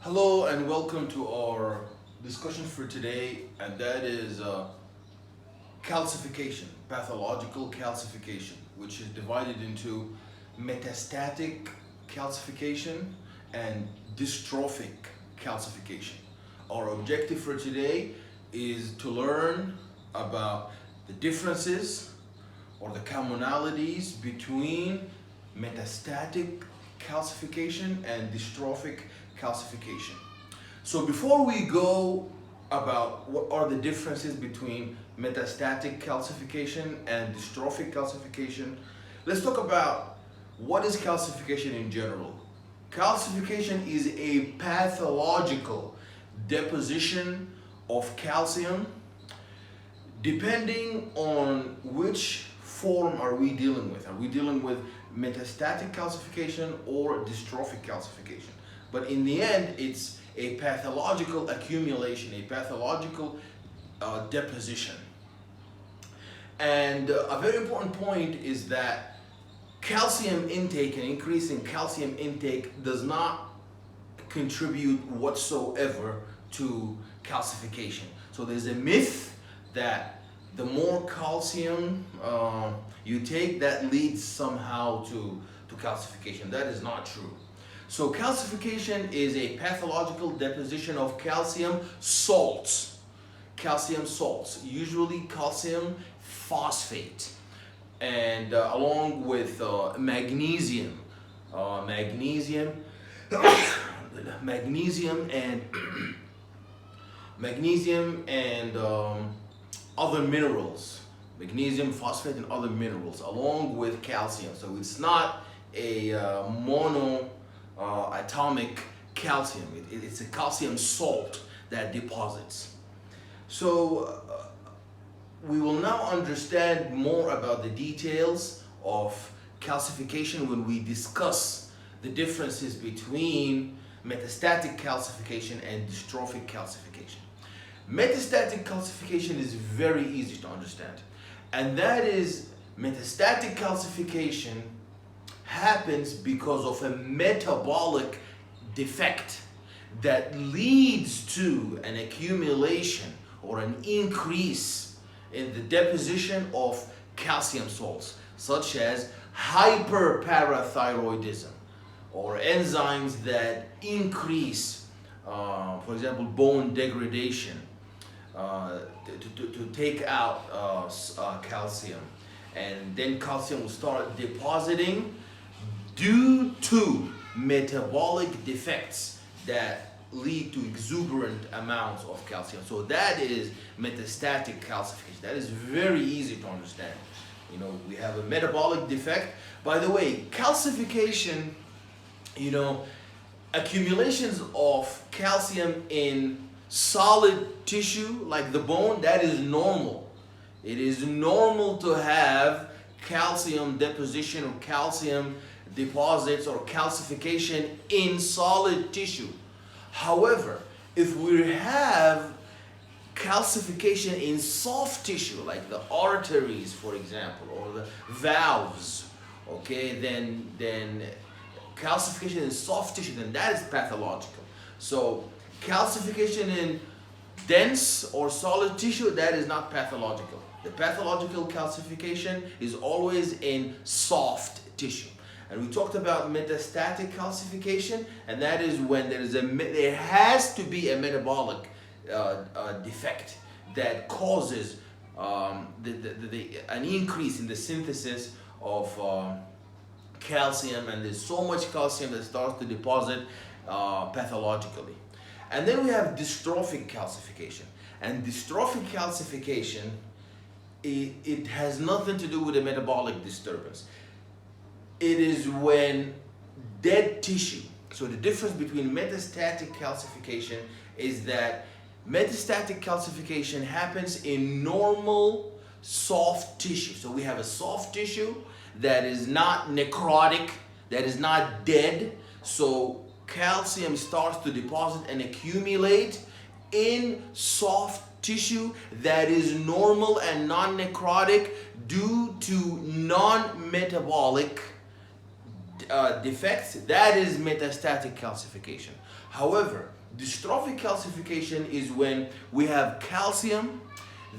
Hello and welcome to our discussion for today, and that is calcification, pathological calcification, which is divided into metastatic calcification and dystrophic calcification. Our objective for today is to learn about the differences or the commonalities between metastatic calcification and dystrophic calcification. So before we go about what are the differences between metastatic calcification and dystrophic calcification, let's talk about what is calcification in general. Calcification is a pathological deposition of calcium depending on which form are we dealing with. Are we dealing with metastatic calcification or dystrophic calcification? But in the end, it's a pathological accumulation, a pathological deposition. And a very important point is that calcium intake, an increase in calcium intake, does not contribute whatsoever to calcification. So there's a myth that the more calcium you take, that leads somehow to calcification. That is not true. So calcification is a pathological deposition of calcium salts, usually calcium phosphate, and along with magnesium and magnesium and other minerals, magnesium, phosphate, and other minerals, along with calcium. So it's not a atomic calcium. It's a calcium salt that deposits. So we will now understand more about the details of calcification when we discuss the differences between metastatic calcification and dystrophic calcification. Metastatic calcification is very easy to understand, and that is metastatic calcification happens because of a metabolic defect that leads to an accumulation or an increase in the deposition of calcium salts, such as hyperparathyroidism or enzymes that increase, for example, bone degradation to take out calcium, and then calcium will start depositing due to metabolic defects that lead to exuberant amounts of calcium. So that is metastatic calcification. That is very easy to understand. You know, we have a metabolic defect. By the way, calcification, accumulations of calcium in solid tissue like the bone, that is normal. It is normal to have calcium deposition or calcium deposits or calcification in solid tissue. However, if we have calcification in soft tissue like the arteries, for example, or the valves, okay, then calcification in soft tissue, then that is pathological. So calcification in dense or solid tissue, that is not pathological. The pathological calcification is always in soft tissue. And we talked about metastatic calcification, and that is when there has to be a metabolic defect that causes an increase in the synthesis of calcium, and there's so much calcium that starts to deposit pathologically. And then we have dystrophic calcification. And dystrophic calcification, it has nothing to do with a metabolic disturbance. It is when dead tissue. So the difference between metastatic calcification is that metastatic calcification happens in normal soft tissue. So we have a soft tissue that is not necrotic, that is not dead. So calcium starts to deposit and accumulate in soft tissue that is normal and non-necrotic due to non-metabolic defects, that is metastatic calcification. However, dystrophic calcification is when we have calcium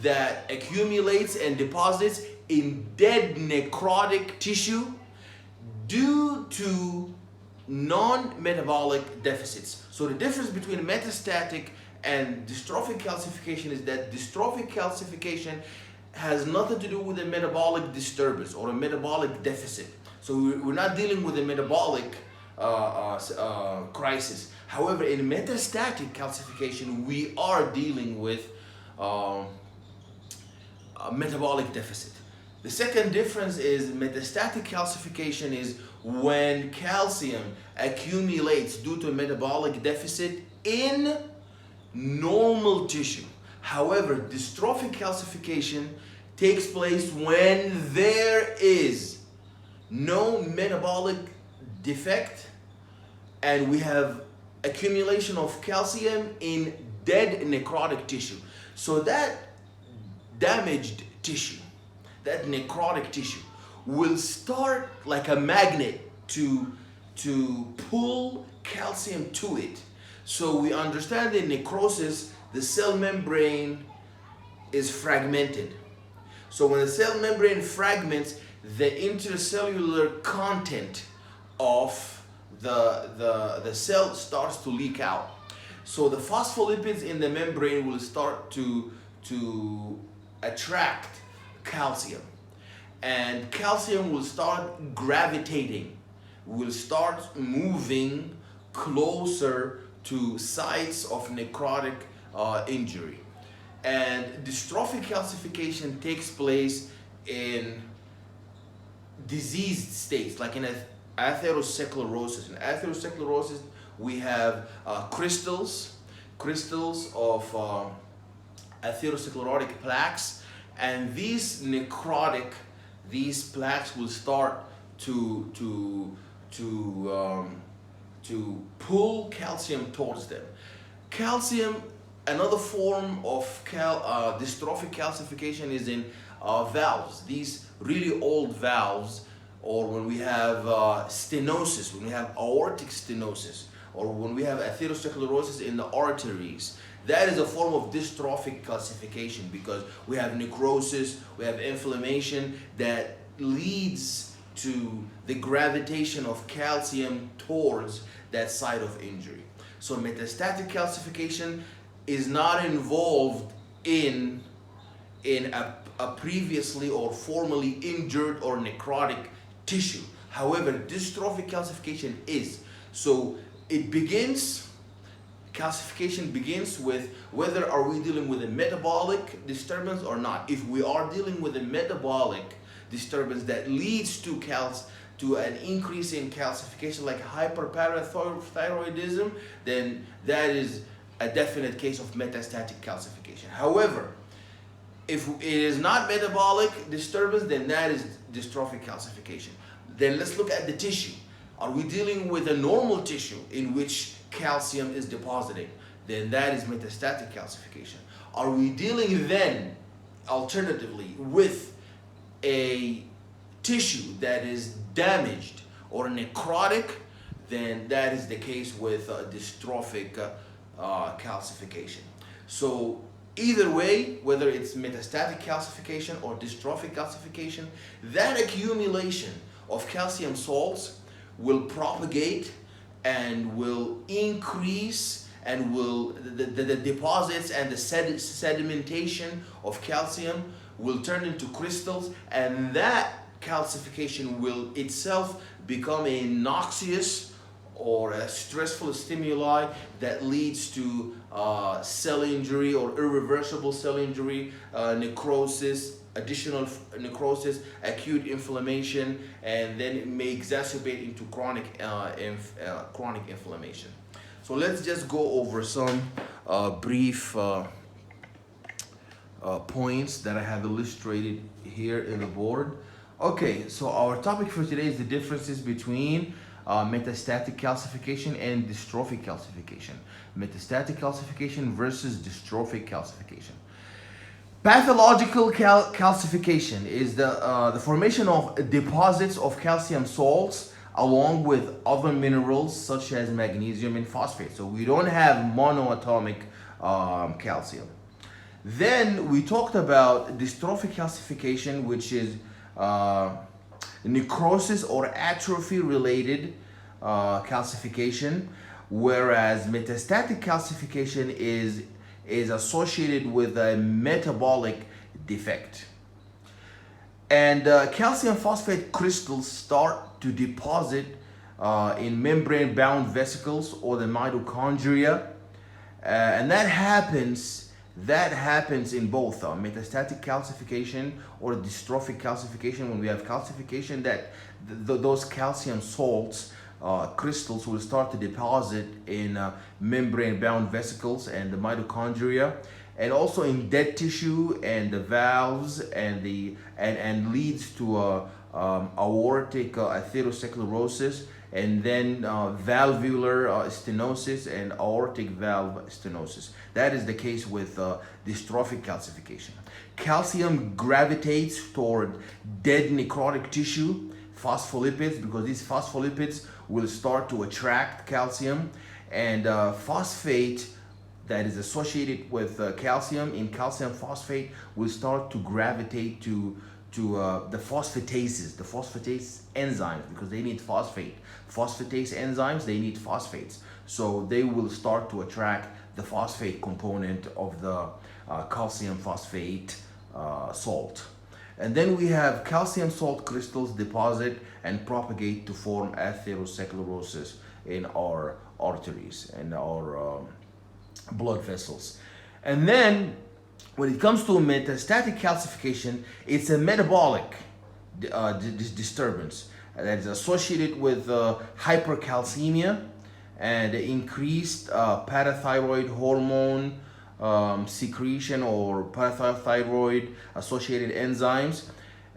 that accumulates and deposits in dead necrotic tissue due to non-metabolic deficits. So the difference between metastatic and dystrophic calcification is that dystrophic calcification has nothing to do with a metabolic disturbance or a metabolic deficit. So we're not dealing with a metabolic crisis. However, in metastatic calcification, we are dealing with a metabolic deficit. The second difference is metastatic calcification is when calcium accumulates due to a metabolic deficit in normal tissue. However, dystrophic calcification takes place when there is no metabolic defect and we have accumulation of calcium in dead necrotic tissue. So that damaged tissue, that necrotic tissue, will start like a magnet to pull calcium to it. So we understand in necrosis, the cell membrane is fragmented. So when the cell membrane fragments, the intercellular content of the cell starts to leak out. So the phospholipids in the membrane will start to attract calcium, and calcium will start gravitating, will start moving closer to sites of necrotic injury. And dystrophic calcification takes place in diseased states, like in atherosclerosis. In atherosclerosis, we have crystals of atherosclerotic plaques, and these plaques will start to pull calcium towards them. Calcium, another form of dystrophic calcification is in valves. These really old valves, or when we have stenosis, when we have aortic stenosis, or when we have atherosclerosis in the arteries. That is a form of dystrophic calcification because we have necrosis, we have inflammation that leads to the gravitation of calcium towards that site of injury. So metastatic calcification is not involved in a previously or formerly injured or necrotic tissue. However, dystrophic calcification is. So calcification begins with whether are we dealing with a metabolic disturbance or not. If we are dealing with a metabolic disturbance that leads to an increase in calcification like hyperparathyroidism, then that is a definite case of metastatic calcification. However, if it is not metabolic disturbance, then that is dystrophic calcification. Then let's look at the tissue. Are we dealing with a normal tissue in which calcium is depositing? Then that is metastatic calcification. Are we dealing then, alternatively, with a tissue that is damaged or necrotic? Then that is the case with dystrophic calcification. So either way, whether it's metastatic calcification or dystrophic calcification, that accumulation of calcium salts will propagate and will increase, and the deposits and the sedimentation of calcium will turn into crystals, and that calcification will itself become a noxious or a stressful stimuli that leads to cell injury or irreversible cell injury, necrosis, additional necrosis, acute inflammation, and then it may exacerbate into chronic inflammation. So let's just go over some brief points that I have illustrated here in the board. Okay, so our topic for today is the differences between metastatic calcification and dystrophic calcification. Metastatic calcification versus dystrophic calcification. Pathological calcification is the formation of deposits of calcium salts along with other minerals such as magnesium and phosphate. So we don't have monoatomic calcium. Then we talked about dystrophic calcification, which is necrosis or atrophy related calcification, whereas metastatic calcification is associated with a metabolic defect. And calcium phosphate crystals start to deposit in membrane-bound vesicles or the mitochondria, and that happens in both metastatic calcification or dystrophic calcification. When we have calcification, that those calcium salts crystals will start to deposit in membrane-bound vesicles and the mitochondria, and also in dead tissue and the valves and leads to aortic atherosclerosis, and then valvular stenosis and aortic valve stenosis. That is the case with dystrophic calcification. Calcium gravitates toward dead necrotic tissue, phospholipids, because these phospholipids will start to attract calcium, and phosphate that is associated with calcium in calcium phosphate will start to gravitate to the phosphatase enzymes, because they need phosphate. Phosphatase enzymes, they need phosphates. So they will start to attract the phosphate component of the calcium phosphate salt. And then we have calcium salt crystals deposit and propagate to form atherosclerosis in our arteries and our blood vessels. And then when it comes to metastatic calcification, it's a metabolic disturbance that is associated with hypercalcemia and increased parathyroid hormone secretion or parathyroid associated enzymes,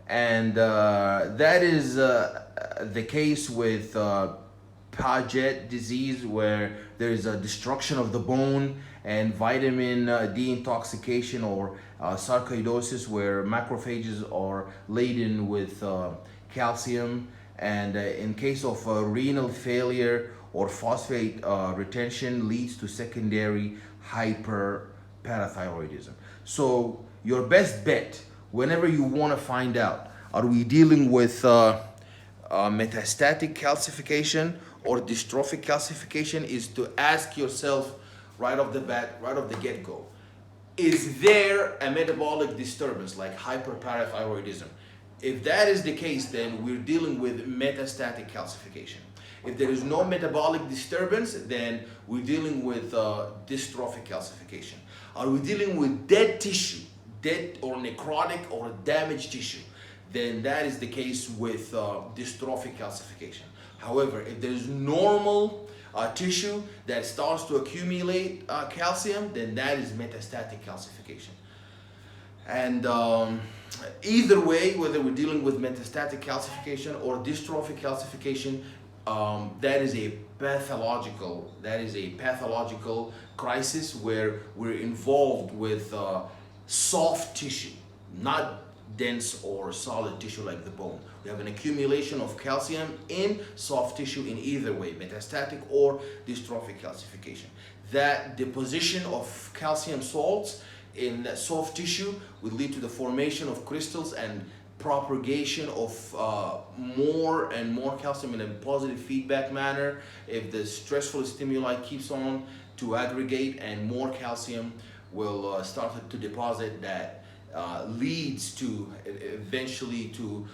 and that is the case with Paget disease, where there is a destruction of the bone, and vitamin D intoxication or sarcoidosis, where macrophages are laden with calcium, and in case of renal failure or phosphate retention leads to secondary hyperparathyroidism. So your best bet whenever you want to find out, are we dealing with metastatic calcification or dystrophic calcification, is to ask yourself right off the bat, right off the get-go, is there a metabolic disturbance like hyperparathyroidism? If that is the case, then we're dealing with metastatic calcification. If there is no metabolic disturbance, then we're dealing with dystrophic calcification. Are we dealing with dead tissue, dead or necrotic or damaged tissue? Then that is the case with dystrophic calcification. However, if there is normal tissue that starts to accumulate calcium, then that is metastatic calcification. And either way, whether we're dealing with metastatic calcification or dystrophic calcification, that is a pathological crisis where we're involved with soft tissue, not dense or solid tissue like the bone. We have an accumulation of calcium in soft tissue in either way, metastatic or dystrophic calcification. That deposition of calcium salts in that soft tissue will lead to the formation of crystals and propagation of more and more calcium in a positive feedback manner. If the stressful stimuli keeps on to aggregate, and more calcium will start to deposit, that leads to eventually to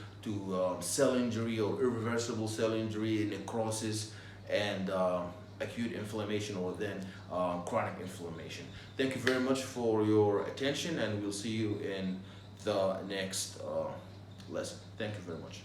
cell injury or irreversible cell injury, necrosis, and acute inflammation, or then chronic inflammation. Thank you very much for your attention, and we'll see you in the next lesson. Thank you very much.